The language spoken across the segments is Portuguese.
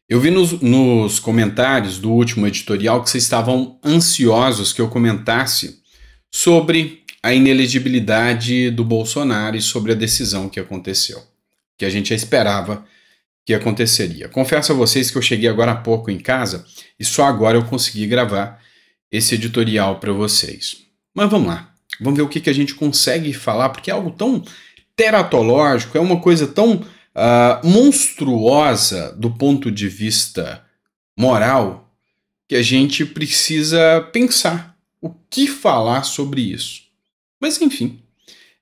Eu vi nos comentários do último editorial que vocês estavam ansiosos que eu comentasse sobre a inelegibilidade do Bolsonaro e sobre a decisão que aconteceu, que a gente já esperava que aconteceria. Confesso a vocês que eu cheguei agora há pouco em casa e só agora eu consegui gravar esse editorial para vocês. Mas vamos lá, vamos ver o que a gente consegue falar, porque é algo tão teratológico, é uma coisa tão monstruosa do ponto de vista moral, que a gente precisa pensar o que falar sobre isso. Mas enfim,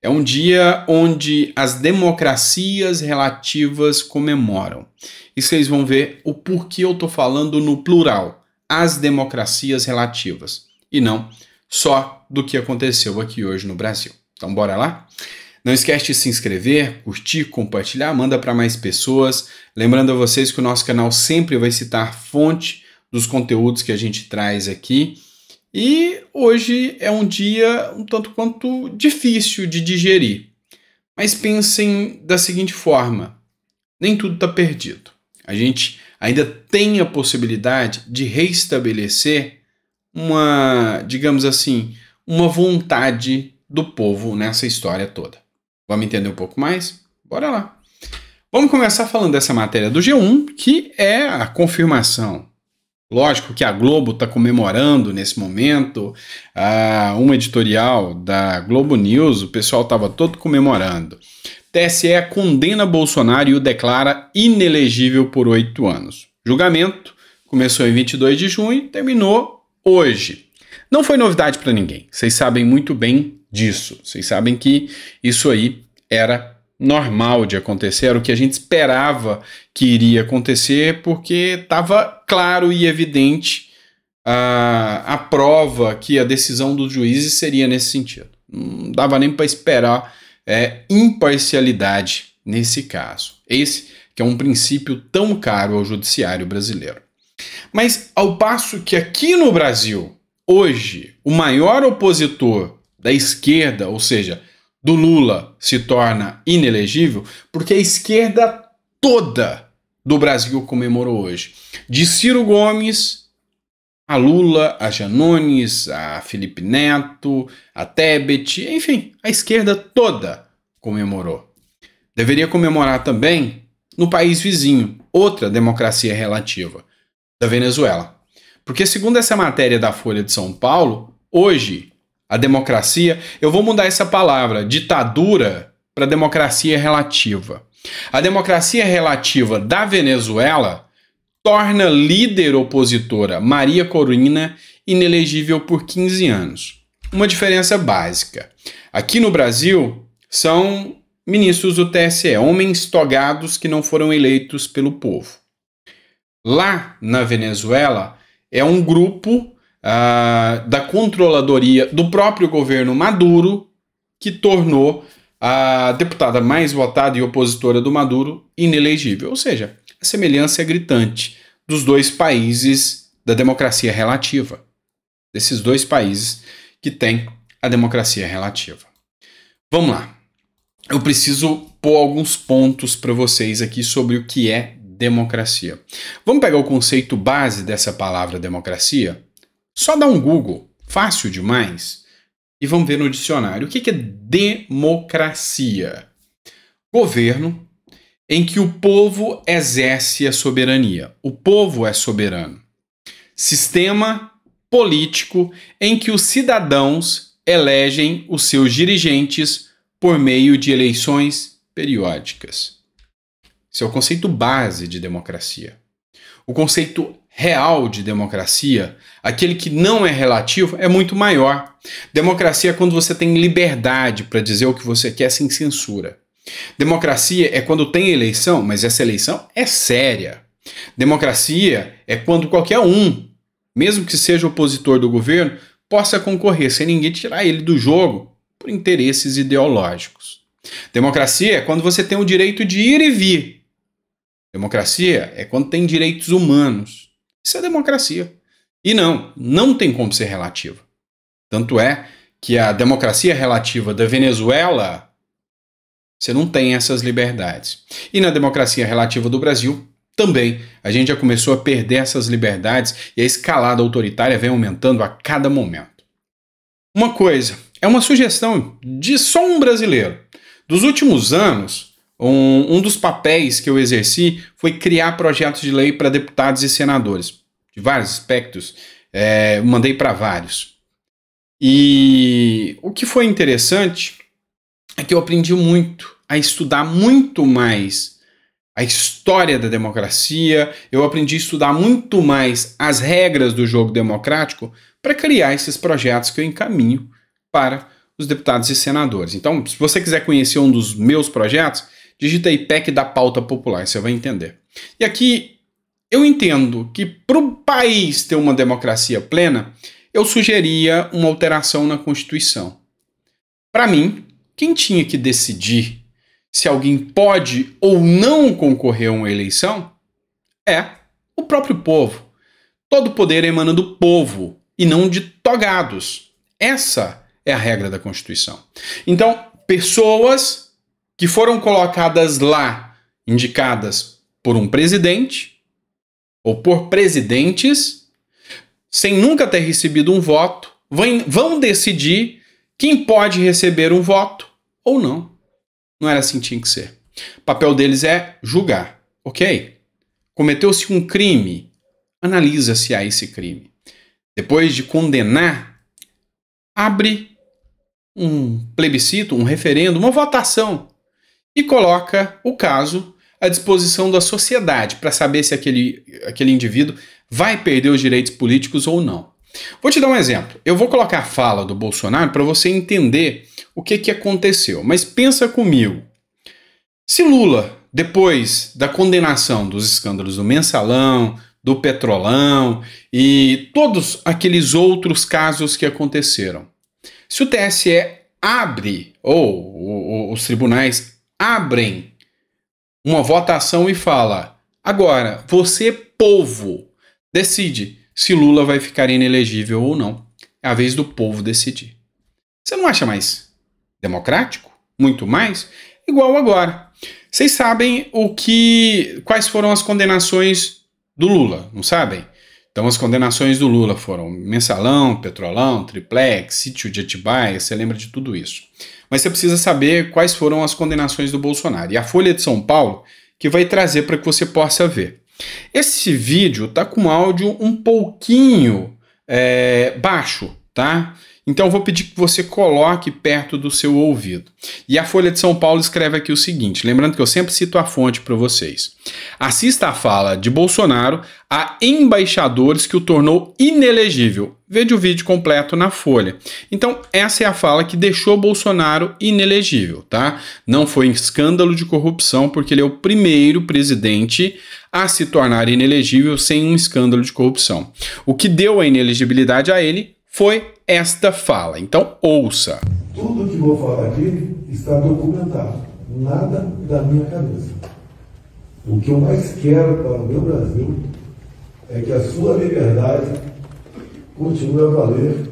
é um dia onde as democracias relativas comemoram. E vocês vão ver o porquê eu estou falando no plural, as democracias relativas, e não só do que aconteceu aqui hoje no Brasil. Então bora lá? Não esquece de se inscrever, curtir, compartilhar, manda para mais pessoas. Lembrando a vocês que o nosso canal sempre vai citar fonte dos conteúdos que a gente traz aqui. E hoje é um dia um tanto quanto difícil de digerir. Mas pensem da seguinte forma, nem tudo está perdido. A gente ainda tem a possibilidade de reestabelecer digamos assim, uma vontade do povo nessa história toda. Vamos entender um pouco mais? Bora lá. Vamos começar falando dessa matéria do G1, que é a confirmação. Lógico que a Globo está comemorando nesse momento, uma editorial da Globo News, o pessoal estava todo comemorando. TSE condena Bolsonaro e o declara inelegível por 8 anos. Julgamento começou em 22 de junho e terminou hoje. Não foi novidade para ninguém, vocês sabem muito bem disso. Vocês sabem que isso aí era normal de acontecer, era o que a gente esperava que iria acontecer, porque estava claro e evidente a prova que a decisão dos juízes seria nesse sentido. Não dava nem para esperar imparcialidade nesse caso. Esse que é um princípio tão caro ao judiciário brasileiro. Mas ao passo que aqui no Brasil, hoje, o maior opositor da esquerda, ou seja, do Lula, se torna inelegível, porque a esquerda toda do Brasil comemorou hoje. De Ciro Gomes, a Lula, a Janones, a Felipe Neto, a Tebet, enfim, a esquerda toda comemorou. Deveria comemorar também no país vizinho, outra democracia relativa, da Venezuela. Porque segundo essa matéria da Folha de São Paulo, hoje a democracia, eu vou mudar essa palavra, ditadura, para democracia relativa. A democracia relativa da Venezuela torna líder opositora Maria Corina inelegível por 15 anos. Uma diferença básica. Aqui no Brasil, são ministros do TSE, homens togados que não foram eleitos pelo povo. Lá na Venezuela, é um grupo da controladoria do próprio governo Maduro que tornou a deputada mais votada e opositora do Maduro inelegível. Ou seja, a semelhança é gritante dos dois países da democracia relativa. Desses dois países que têm a democracia relativa. Vamos lá. Eu preciso pôr alguns pontos para vocês aqui sobre o que é democracia. Vamos pegar o conceito base dessa palavra democracia? Só dá um Google, fácil demais, e vamos ver no dicionário. O que é democracia? Governo em que o povo exerce a soberania. O povo é soberano. Sistema político em que os cidadãos elegem os seus dirigentes por meio de eleições periódicas. Esse é o conceito base de democracia. O conceito real de democracia, aquele que não é relativo, é muito maior. Democracia é quando você tem liberdade para dizer o que você quer sem censura. Democracia é quando tem eleição, mas essa eleição é séria. Democracia é quando qualquer um, mesmo que seja opositor do governo, possa concorrer sem ninguém tirar ele do jogo por interesses ideológicos. Democracia é quando você tem o direito de ir e vir. Democracia é quando tem direitos humanos. Isso é democracia. E não tem como ser relativa. Tanto é que a democracia relativa da Venezuela, você não tem essas liberdades. E na democracia relativa do Brasil, também a gente já começou a perder essas liberdades e a escalada autoritária vem aumentando a cada momento. Uma coisa, é uma sugestão de só um brasileiro. Dos últimos anos, um dos papéis que eu exerci foi criar projetos de lei para deputados e senadores, de vários aspectos, mandei para vários. E o que foi interessante é que eu aprendi muito a estudar muito mais a história da democracia, eu aprendi a estudar muito mais as regras do jogo democrático para criar esses projetos que eu encaminho para os deputados e senadores. Então, se você quiser conhecer um dos meus projetos, digita aí PEC da Pauta Popular, você vai entender. E aqui eu entendo que para o país ter uma democracia plena, eu sugeria uma alteração na Constituição. Para mim, quem tinha que decidir se alguém pode ou não concorrer a uma eleição é o próprio povo. Todo poder emana do povo e não de togados. Essa é a regra da Constituição. Então, pessoas que foram colocadas lá, indicadas por um presidente ou por presidentes, sem nunca ter recebido um voto, vão decidir quem pode receber um voto ou não. Não era assim que tinha que ser. O papel deles é julgar, ok? Cometeu-se um crime, analisa se há esse crime. Depois de condenar, abre um plebiscito, um referendo, uma votação e coloca o caso à disposição da sociedade para saber se aquele indivíduo vai perder os direitos políticos ou não. Vou te dar um exemplo. Eu vou colocar a fala do Bolsonaro para você entender o que aconteceu. Mas pensa comigo. Se Lula, depois da condenação dos escândalos do Mensalão, do Petrolão e todos aqueles outros casos que aconteceram, se o TSE abre, ou os tribunais abrem uma votação e fala, agora, você, povo, decide se Lula vai ficar inelegível ou não. É a vez do povo decidir. Você não acha mais democrático? Muito mais? Igual agora. Vocês sabem quais foram as condenações do Lula, não sabem? Então as condenações do Lula foram Mensalão, Petrolão, Triplex, Sítio de Atibaia, você lembra de tudo isso. Mas você precisa saber quais foram as condenações do Bolsonaro. E a Folha de São Paulo que vai trazer para que você possa ver. Esse vídeo tá com áudio um pouquinho baixo, tá? Então eu vou pedir que você coloque perto do seu ouvido. E a Folha de São Paulo escreve aqui o seguinte, lembrando que eu sempre cito a fonte para vocês. Assista a fala de Bolsonaro a embaixadores que o tornou inelegível. Veja o vídeo completo na Folha. Então essa é a fala que deixou Bolsonaro inelegível, tá? Não foi escândalo de corrupção, porque ele é o primeiro presidente a se tornar inelegível sem um escândalo de corrupção. O que deu a inelegibilidade a ele foi esta fala. Então, ouça. Tudo que vou falar aqui está documentado. Nada da minha cabeça. O que eu mais quero para o meu Brasil é que a sua liberdade continue a valer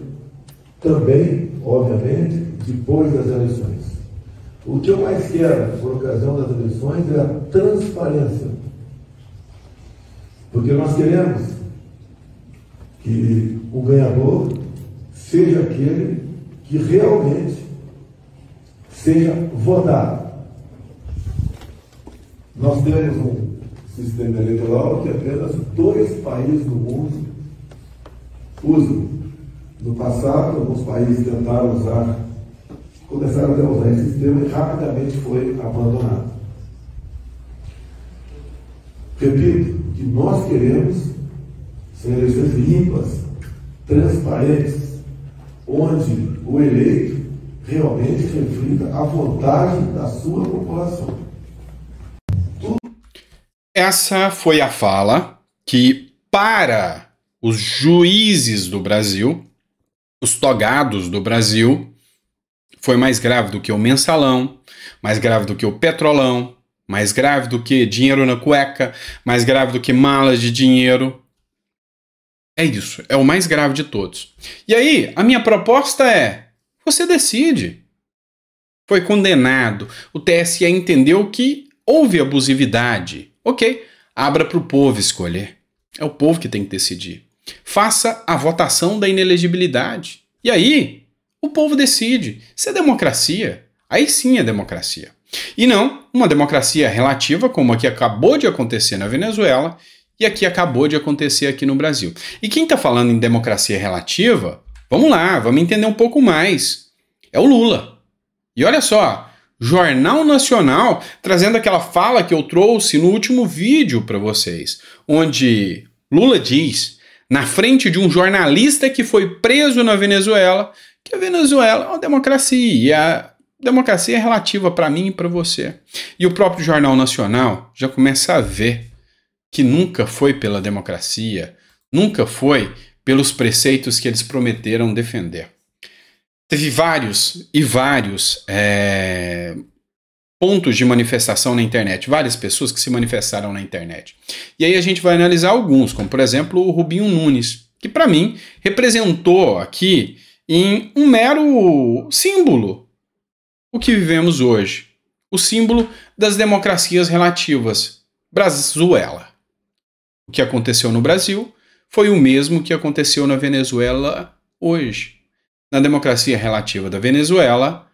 também, obviamente, depois das eleições. O que eu mais quero, por ocasião das eleições, é a transparência. Porque nós queremos que o ganhador seja aquele que realmente seja votado. Nós temos um sistema eleitoral que apenas 2 países do mundo usam. No passado, alguns países tentaram usar, começaram a usar esse sistema e rapidamente foi abandonado. Repito, o que nós queremos são eleições limpas, transparentes, onde o eleito realmente reflita a vontade da sua população. Essa foi a fala que, para os juízes do Brasil, os togados do Brasil, foi mais grave do que o Mensalão, mais grave do que o Petrolão, mais grave do que dinheiro na cueca, mais grave do que malas de dinheiro. É isso, é o mais grave de todos. E aí, a minha proposta é, você decide. Foi condenado, o TSE entendeu que houve abusividade. Ok, Abra para o povo escolher. É o povo que tem que decidir. Faça a votação da inelegibilidade. E aí, o povo decide. Se é democracia, aí sim é democracia. E não uma democracia relativa, como aqui acabou de acontecer na Venezuela e aqui acabou de acontecer aqui no Brasil. E quem está falando em democracia relativa, vamos lá, vamos entender um pouco mais. É o Lula. E olha só, Jornal Nacional trazendo aquela fala que eu trouxe no último vídeo para vocês, onde Lula diz, na frente de um jornalista que foi preso na Venezuela, que a Venezuela é uma democracia e a democracia é relativa para mim e para você. E o próprio Jornal Nacional já começa a ver que nunca foi pela democracia, nunca foi pelos preceitos que eles prometeram defender. Teve vários pontos de manifestação na internet, várias pessoas que se manifestaram na internet. E aí a gente vai analisar alguns, como por exemplo o Rubinho Nunes, que para mim representou aqui em um mero símbolo o que vivemos hoje. O símbolo das democracias relativas. Brazuela. O que aconteceu no Brasil foi o mesmo que aconteceu na Venezuela hoje. Na democracia relativa da Venezuela,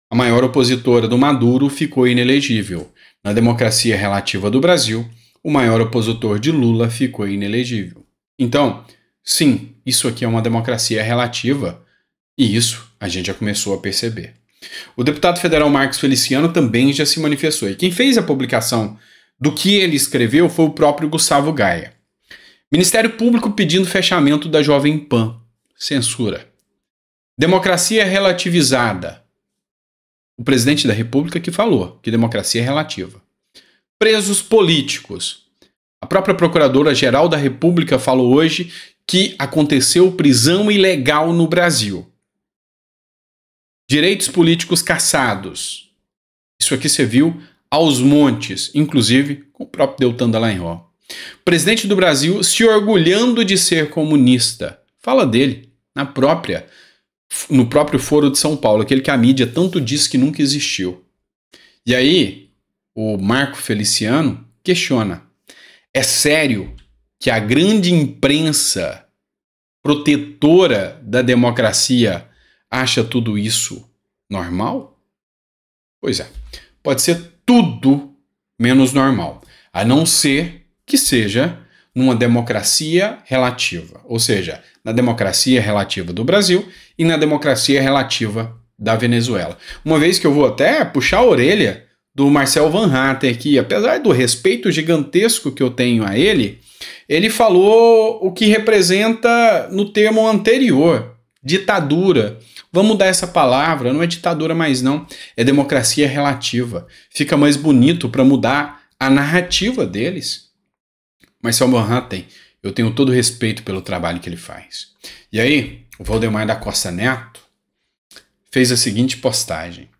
a maior opositora do Maduro ficou inelegível. Na democracia relativa do Brasil, o maior opositor de Lula ficou inelegível. Então, sim, isso aqui é uma democracia relativa e isso a gente já começou a perceber. O deputado federal Marcos Feliciano também já se manifestou. E quem fez a publicação do que ele escreveu foi o próprio Gustavo Gaia. Ministério Público pedindo fechamento da Jovem Pan. Censura. Democracia relativizada. O presidente da República que falou que democracia é relativa. Presos políticos. A própria Procuradora-Geral da República falou hoje que aconteceu prisão ilegal no Brasil. Direitos políticos cassados. Isso aqui você viu aos montes, inclusive com o próprio Deltan Dallagnol. Presidente do Brasil se orgulhando de ser comunista. Fala dele no próprio Foro de São Paulo, aquele que a mídia tanto diz que nunca existiu. E aí, o Marco Feliciano questiona. É sério que a grande imprensa protetora da democracia acha tudo isso normal? Pois é, pode ser tudo menos normal, a não ser que seja numa democracia relativa, ou seja, na democracia relativa do Brasil e na democracia relativa da Venezuela. Uma vez que eu vou até puxar a orelha do Marcel Van Hatten aqui, apesar do respeito gigantesco que eu tenho a ele, ele falou o que representa no termo anterior, ditadura. Vamos mudar essa palavra, não é ditadura mais não, é democracia relativa. Fica mais bonito para mudar a narrativa deles. Marcel Van Hatten, eu tenho todo respeito pelo trabalho que ele faz. E aí, o Valdemar da Costa Neto fez a seguinte postagem.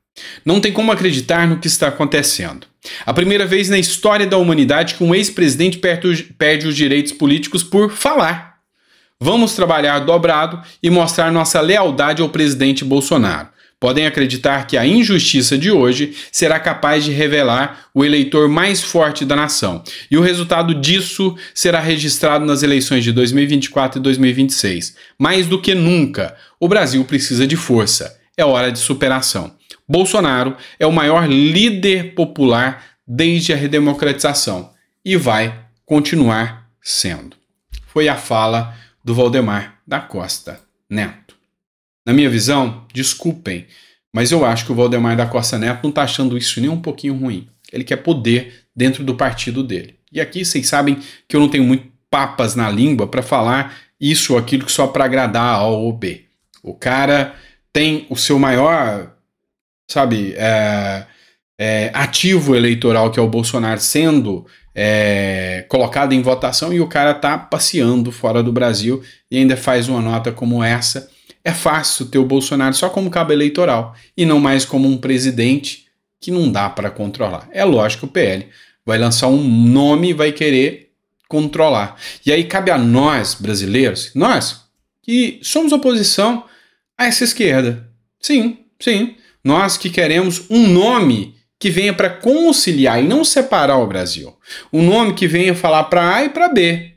Não tem como acreditar no que está acontecendo. A primeira vez na história da humanidade que um ex-presidente perde os direitos políticos por falar. Vamos trabalhar dobrado e mostrar nossa lealdade ao presidente Bolsonaro. Podem acreditar que a injustiça de hoje será capaz de revelar o eleitor mais forte da nação. E o resultado disso será registrado nas eleições de 2024 e 2026. Mais do que nunca, o Brasil precisa de força. É hora de superação. Bolsonaro é o maior líder popular desde a redemocratização e vai continuar sendo. Foi a fala do Valdemar da Costa Neto. Na minha visão, desculpem, mas eu acho que o Valdemar da Costa Neto não está achando isso nem um pouquinho ruim. Ele quer poder dentro do partido dele. E aqui vocês sabem que eu não tenho muito papas na língua para falar isso ou aquilo só para agradar a A ou B. O cara tem o seu maior, ativo eleitoral, que é o Bolsonaro, sendo colocado em votação, e o cara tá passeando fora do Brasil e ainda faz uma nota como essa. É fácil ter o Bolsonaro só como cabo eleitoral e não mais como um presidente que não dá para controlar. É lógico que o PL vai lançar um nome e vai querer controlar. E aí cabe a nós, brasileiros, nós que somos oposição a essa esquerda. Sim, nós que queremos um nome que venha para conciliar e não separar o Brasil. Um nome que venha falar para A e para B.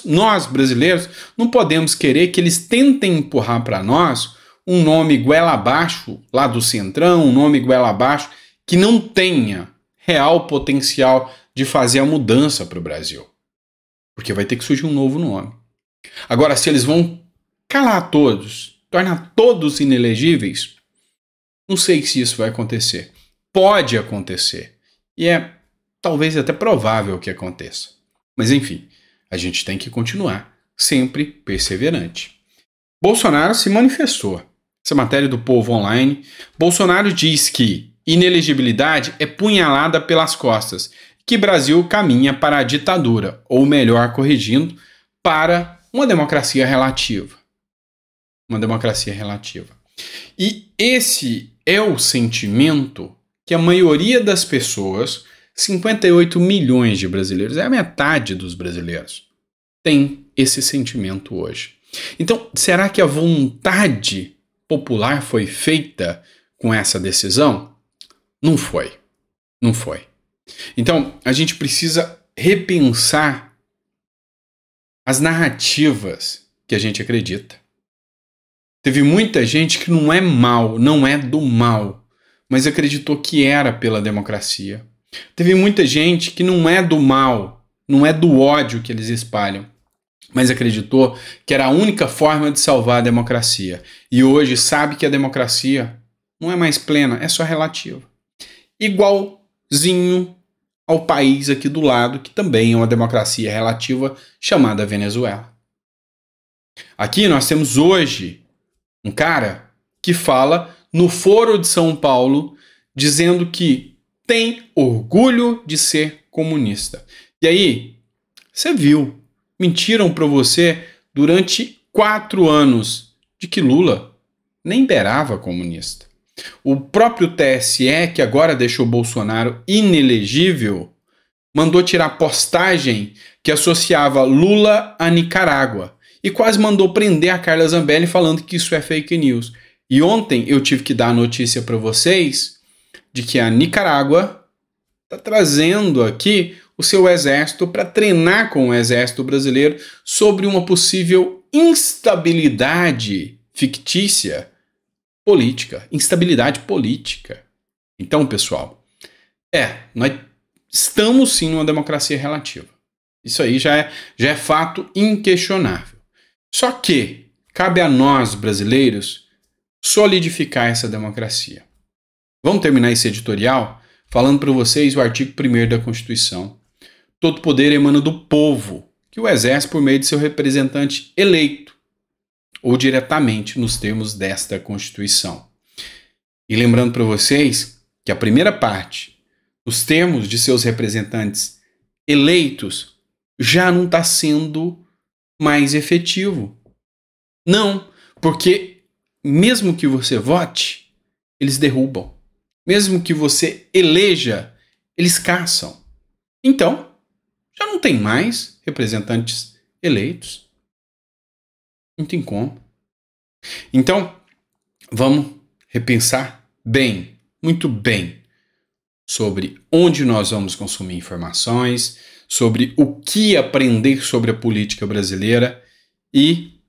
Nós, brasileiros, não podemos querer que eles tentem empurrar para nós um nome goela abaixo, lá do Centrão, um nome goela abaixo, que não tenha real potencial de fazer a mudança para o Brasil. Porque vai ter que surgir um novo nome. Agora, se eles vão calar todos, tornar todos inelegíveis, não sei se isso vai acontecer. Pode acontecer. E é talvez até provável que aconteça. Mas enfim, a gente tem que continuar sempre perseverante. Bolsonaro se manifestou. Essa matéria do Povo Online. Bolsonaro diz que inelegibilidade é punhalada pelas costas, que Brasil caminha para a ditadura, ou melhor, corrigindo, para uma democracia relativa. Uma democracia relativa. E esse é o sentimento que a maioria das pessoas, 58 milhões de brasileiros, é a metade dos brasileiros, tem esse sentimento hoje. Então, será que a vontade popular foi feita com essa decisão? Não foi. Não foi. Então, a gente precisa repensar as narrativas que a gente acredita. Teve muita gente que não é mal, não é do mal, mas acreditou que era pela democracia. Teve muita gente que não é do mal, não é do ódio que eles espalham, mas acreditou que era a única forma de salvar a democracia. E hoje sabe que a democracia não é mais plena, é só relativa. Igualzinho ao país aqui do lado, que também é uma democracia relativa, chamada Venezuela. Aqui nós temos hoje um cara que fala no Foro de São Paulo, dizendo que tem orgulho de ser comunista. E aí, você viu, mentiram para você durante 4 anos de que Lula nem beirava comunista. O próprio TSE, que agora deixou Bolsonaro inelegível, mandou tirar postagem que associava Lula a Nicarágua e quase mandou prender a Carla Zambelli falando que isso é fake news. E ontem eu tive que dar a notícia para vocês de que a Nicarágua está trazendo aqui o seu exército para treinar com o exército brasileiro sobre uma possível instabilidade fictícia política, instabilidade política. Então, pessoal, nós estamos sim numa democracia relativa. Isso aí já é fato inquestionável. Só que cabe a nós, brasileiros, solidificar essa democracia. Vamos terminar esse editorial falando para vocês o artigo 1º da Constituição. Todo poder emana do povo, que o exerce por meio de seu representante eleito, ou diretamente nos termos desta Constituição. E lembrando para vocês que a primeira parte, os termos de seus representantes eleitos, já não está sendo mais efetivo. Não, porque mesmo que você vote, eles derrubam. Mesmo que você eleja, eles caçam. Então, já não tem mais representantes eleitos. Não tem como. Então, vamos repensar bem, muito bem, sobre onde nós vamos consumir informações, sobre o que aprender sobre a política brasileira e,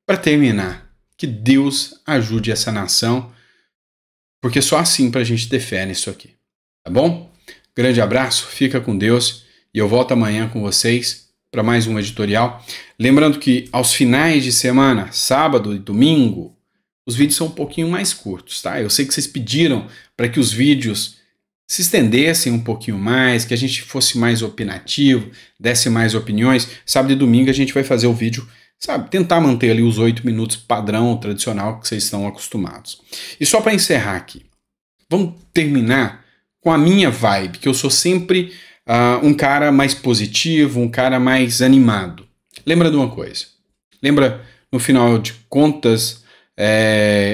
para terminar, que Deus ajude essa nação, porque só assim para a gente ter fé nisso aqui. Tá bom? Grande abraço, fica com Deus e eu volto amanhã com vocês para mais um editorial. Lembrando que aos finais de semana, sábado e domingo, os vídeos são um pouquinho mais curtos, tá? Eu sei que vocês pediram para que os vídeos se estendessem um pouquinho mais, que a gente fosse mais opinativo, desse mais opiniões. Sábado e domingo a gente vai fazer o vídeo, sabe, tentar manter ali os 8 minutos padrão, tradicional, que vocês estão acostumados. E só para encerrar aqui, vamos terminar com a minha vibe, que eu sou sempre um cara mais positivo, um cara mais animado. Lembra de uma coisa? Lembra, no final de contas,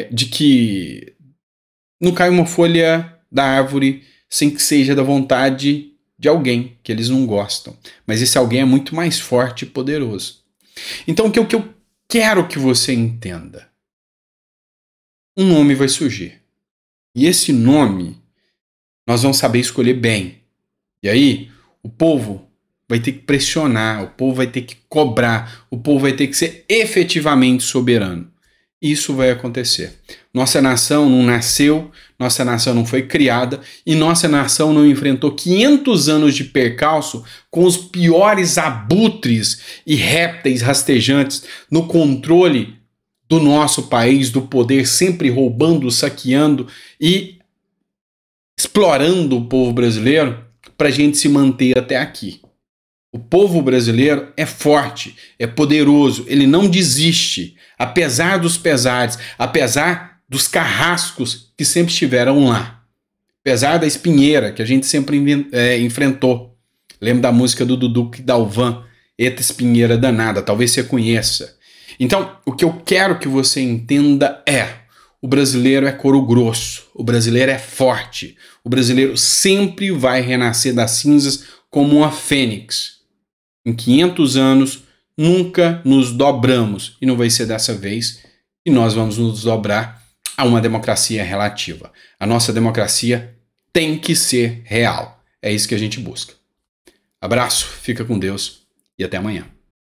de que não cai uma folha da árvore sem que seja da vontade de alguém que eles não gostam. Mas esse alguém é muito mais forte e poderoso. Então, o que eu quero que você entenda, um nome vai surgir. E esse nome, nós vamos saber escolher bem. E aí, o povo vai ter que pressionar, o povo vai ter que cobrar, o povo vai ter que ser efetivamente soberano. Isso vai acontecer. Nossa nação não nasceu, nossa nação não foi criada e nossa nação não enfrentou 500 anos de percalço com os piores abutres e répteis rastejantes no controle do nosso país, do poder, sempre roubando, saqueando e explorando o povo brasileiro para a gente se manter até aqui. O povo brasileiro é forte, é poderoso, ele não desiste, apesar dos pesares, apesar dos carrascos que sempre estiveram lá, apesar da espinheira que a gente sempre enfrentou. Lembro da música do Dudu Dalvan, Eita Espinheira Danada, talvez você conheça. Então, o que eu quero que você entenda é: o brasileiro é couro grosso, o brasileiro é forte, o brasileiro sempre vai renascer das cinzas como uma fênix. Em 500 anos, nunca nos dobramos, e não vai ser dessa vez que nós vamos nos dobrar a uma democracia relativa. A nossa democracia tem que ser real. É isso que a gente busca. Abraço, fica com Deus e até amanhã.